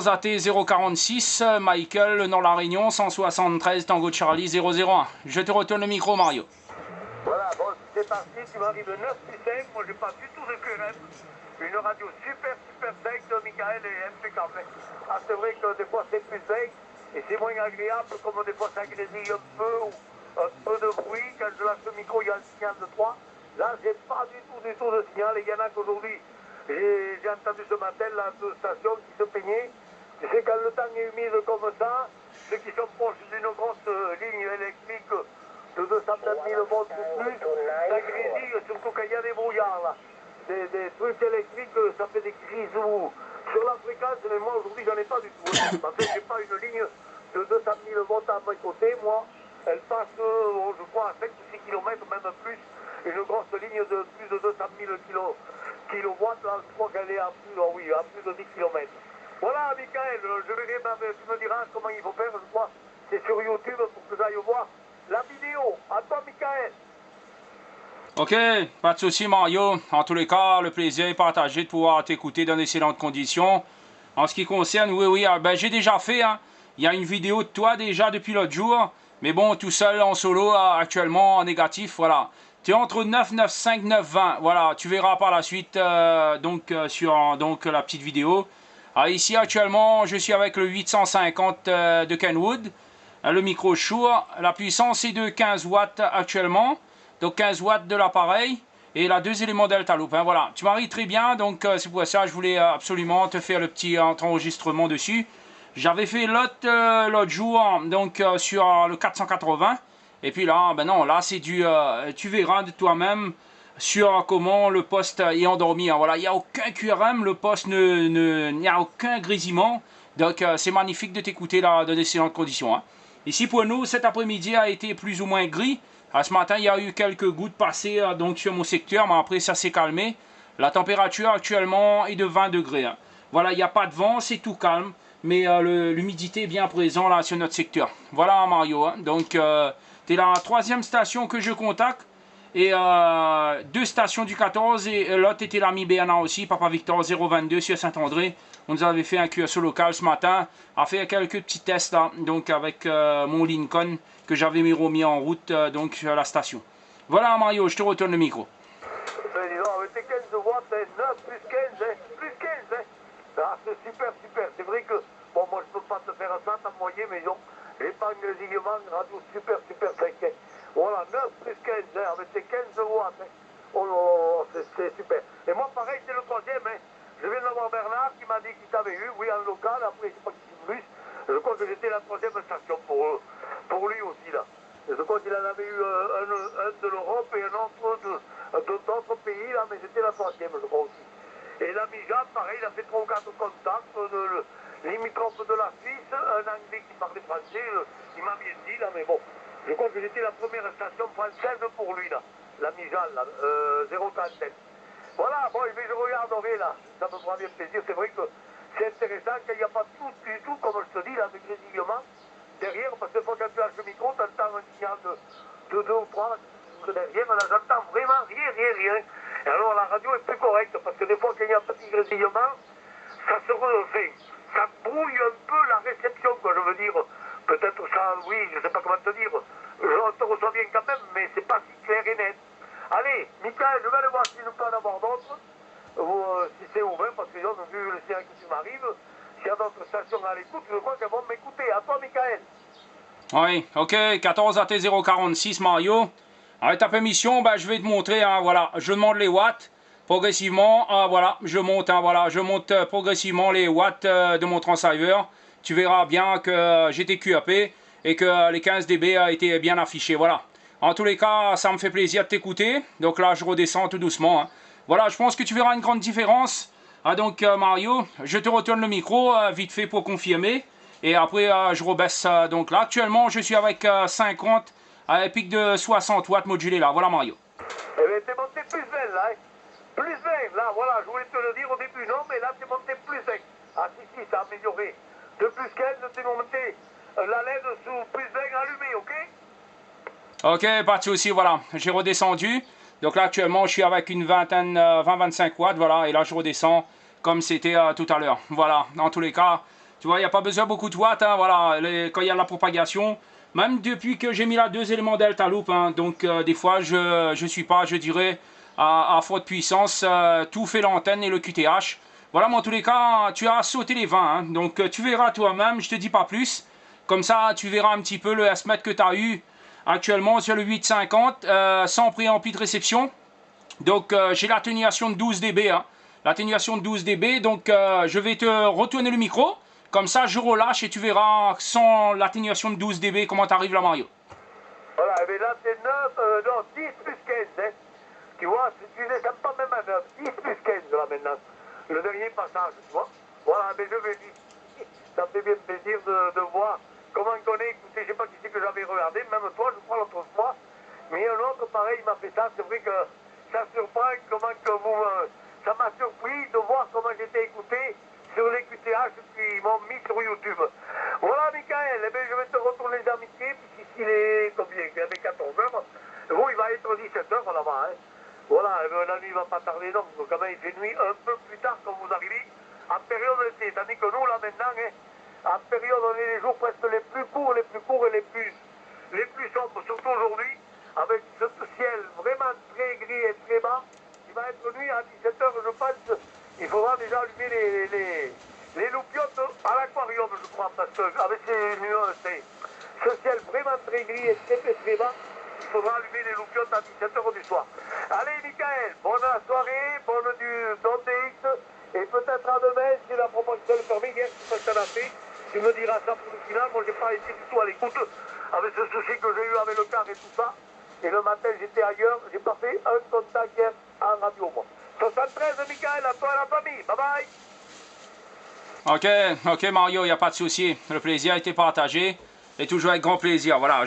AT 046, Michael, le Nord La Réunion, 173, Tango Charlie 001. Je te retourne le micro, Mario. Voilà, bon, c'est parti, tu m'arrives 9 plus 5, moi j'ai pas du tout de QRM. Une radio super sec de Michael et impeccable. Ah, c'est vrai que des fois c'est plus sec et c'est moins agréable, comme des fois ça grésille un peu ou un peu de bruit. Quand je lâche le micro, il y a un signal de 3. Là, j'ai pas du tout de signal. Et il y en a qu'aujourd'hui, j'ai entendu ce matin là, deux stations qui se plaignaient. Tu sais, quand le temps est humide comme ça, ceux qui sont proches d'une grosse ligne électrique de 209 000 volts ou plus, ça grésille, surtout quand il y a des brouillards là. Des trucs électriques, ça fait des grisous sur la fréquence, mais moi aujourd'hui j'en ai pas du tout. En fait, j'ai pas une ligne de 200 000 volts à mes côtés, moi, elle passe, je crois, à 5 ou 6 km, même plus, une grosse ligne de plus de 200 000 kilowatts, là, je crois qu'elle est à plus, oh oui, à plus de 10 km. Voilà, Michael, je verrai, tu me diras comment il faut faire, je crois, c'est sur YouTube pour que j'aille voir la vidéo. À toi, Michael. Ok, pas de souci, Mario. En tous les cas, le plaisir est partagé de pouvoir t'écouter dans d'excellentes conditions. En ce qui concerne, oui, ben, j'ai déjà fait, hein. Il y a une vidéo de toi déjà depuis l'autre jour. Mais bon, tout seul en solo, actuellement en négatif, voilà. Tu es entre 9, 9, 5, 9, 20. Voilà, tu verras par la suite sur la petite vidéo. Ici, actuellement, je suis avec le 850 de Kenwood. Le micro Shure. La puissance est de 15 watts actuellement. Donc 15 watts de l'appareil. Et la 2 éléments Delta Loop. Hein, voilà, tu m'arrives très bien. Donc c'est pour ça que je voulais absolument te faire le petit enregistrement dessus. J'avais fait l'autre jour donc sur le 480. Et puis là, ben non, là c'est du... tu verras de toi-même sur comment le poste est endormi. Hein, voilà, il n'y a aucun QRM, le poste il n'y a aucun grésillement. Donc c'est magnifique de t'écouter là dans d'excellentes conditions. Hein. Ici pour nous, cet après-midi a été plus ou moins gris. Ce matin, il y a eu quelques gouttes passées donc sur mon secteur, mais après ça s'est calmé. La température actuellement est de 20 degrés. Hein. Voilà, il n'y a pas de vent, c'est tout calme, mais l'humidité est bien présente là sur notre secteur. Voilà Mario, hein. Donc tu es la troisième station que je contacte. Et deux stations du 14 et l'autre était l'ami Bernard aussi, Papa Victor 022 sur Saint-André. On nous avait fait un QSO local ce matin, a fait quelques petits tests là, donc avec mon Lincoln que j'avais mis en route donc à la station. Voilà Mario, je te retourne le micro. Ben, dis donc, avec tes 15 watts, 9 plus 15, plus 15, ah, c'est super, c'est vrai que, bon, moi je peux pas te faire ça, t'as moyen, mais non, j'ai pas un grésillement, radio super sec. Voilà, 9 plus 15, avec tes 15 watts, oh, c'est super. Et moi pareil, c'est le troisième, je viens d'avoir Bernard qui m'a dit qu'il t'avait eu, oui, en local, après je sais pas qui c'est plus, je crois que j'étais la troisième station pour lui aussi, là. Je crois qu'il en avait eu un de l'Europe et un autre d'autres pays, là, mais c'était la troisième, je crois aussi. Et l'ami Jean, pareil, il a fait 3 ou 4 contacts, limitrophe de la Suisse, un Anglais qui parlait français, il m'a bien dit, là, mais bon, je crois que j'étais la première station française pour lui, là, l'ami Jean, là, 037. Voilà, bon, je regarderai, là, ça me fera bien plaisir, c'est vrai que c'est intéressant qu'il n'y a pas tout du tout, comme je te dis, là, de grésillement derrière, parce que quand tu lâches le micro, tu entends un signal de 2 ou 3 derrière, là, j'entends vraiment rien. Et alors la radio est plus correcte, parce que des fois, quand il y a un petit grésillement, ça se refait. Ça brouille un peu la réception, quoi, je veux dire. Peut-être ça, oui, je sais pas comment te dire. Je te reçois bien quand même, mais c'est pas si clair et net. Allez, Michael, je vais aller voir si je peux en avoir d'autres, ou si c'est ouvert, parce que vu le signal que tu m'arrives, s'il y a d'autres stations à l'écoute, je crois qu'elles vont m'écouter. À toi, Michael. Oui, ok, 14 AT 046 Mario. Avec ta permission, ben, je vais te montrer, hein, voilà, je demande les watts progressivement, voilà, je monte progressivement les watts de mon transceiver. Tu verras bien que j'étais QAP et que les 15 dB a été bien affichés, voilà. En tous les cas, ça me fait plaisir de t'écouter, donc là, je redescends tout doucement. Hein. Voilà, je pense que tu verras une grande différence. Ah, donc, Mario, je te retourne le micro, vite fait pour confirmer. Et après, je rebaisse. Donc là, actuellement, je suis avec 50 à un pic de 60 watts modulé là. Voilà, Mario. Eh bien, t'es monté plus 20 là, Plus 20, là, voilà, je voulais te le dire au début, non, mais là, t'es monté plus 20. Ah, si, ça a amélioré. De plus 15, t'es monté la LED sous plus 20 allumé, ok? Ok, pas de souci, voilà. J'ai redescendu. Donc là, actuellement, je suis avec une vingtaine, 20-25 watts, voilà. Et là, je redescends comme c'était tout à l'heure. Voilà, en tous les cas, Tu vois, il n'y a pas besoin beaucoup de watts, hein, voilà, quand il y a la propagation. Même depuis que j'ai mis là 2 éléments delta loop, hein, donc des fois je suis pas, je dirais, à forte puissance, tout fait l'antenne et le QTH. Voilà, mais en tous les cas, tu as sauté les 20, hein, donc tu verras toi-même, je te dis pas plus. Comme ça, tu verras un petit peu le S-MET que tu as eu actuellement sur le 850, sans préampli de réception. Donc j'ai l'atténuation de 12 dB, hein, l'atténuation de 12 dB, donc je vais te retourner le micro. Comme ça, je relâche et tu verras sans l'atténuation de 12 dB comment t'arrives là, Mario. Voilà, mais là c'est 9, non, 10 plus 15, hein. Tu vois, tu descends pas même à 9, 10 plus 15 là maintenant. Le dernier passage, tu vois. Voilà, mais je vais dire, ça me fait bien plaisir de voir comment on est. Écoutez, je sais pas qui c'est que j'avais regardé, même toi, je crois l'autre fois. Mais un autre, pareil, il m'a fait ça. C'est vrai que ça surprend comment que vous... ça m'a surpris de voir comment j'étais écouté sur les QTH qui m'ont mis sur YouTube. Voilà, Michael, eh bien, je vais te retourner les amitiés, puisqu'ici il est combien? Il est 14h. Bon, il va être 17h là-bas. Hein. Voilà, eh bien, la nuit ne va pas tarder, donc quand même il fait nuit un peu plus tard quand vous arrivez, en période d'été. Tandis que nous, là maintenant, hein, en période, on est les jours presque les plus courts et les plus sombres, surtout aujourd'hui, avec ce ciel vraiment très gris et très bas. Il va être nuit à 17h, je pense. Il faudra déjà allumer les loupiottes à l'aquarium, je crois, parce qu'avec ces nuages, ce ciel vraiment très gris et très bas, il faudra allumer les loupiottes à 17h du soir. Allez, Michael, bonne soirée, bonne DX, et peut-être à demain, si la promotion le permet, hier, tu t'en as fait, tu me diras ça pour le final. Moi, j'ai pas été du tout à l'écoute, avec ce souci que j'ai eu avec le car et tout ça. Et le matin, j'étais ailleurs, j'ai pas fait un contact hier en radio, moi. 73, Michael, à toi et à la famille. Bye bye. Ok, Mario, il n'y a pas de souci. Le plaisir a été partagé. Et toujours avec grand plaisir. Voilà.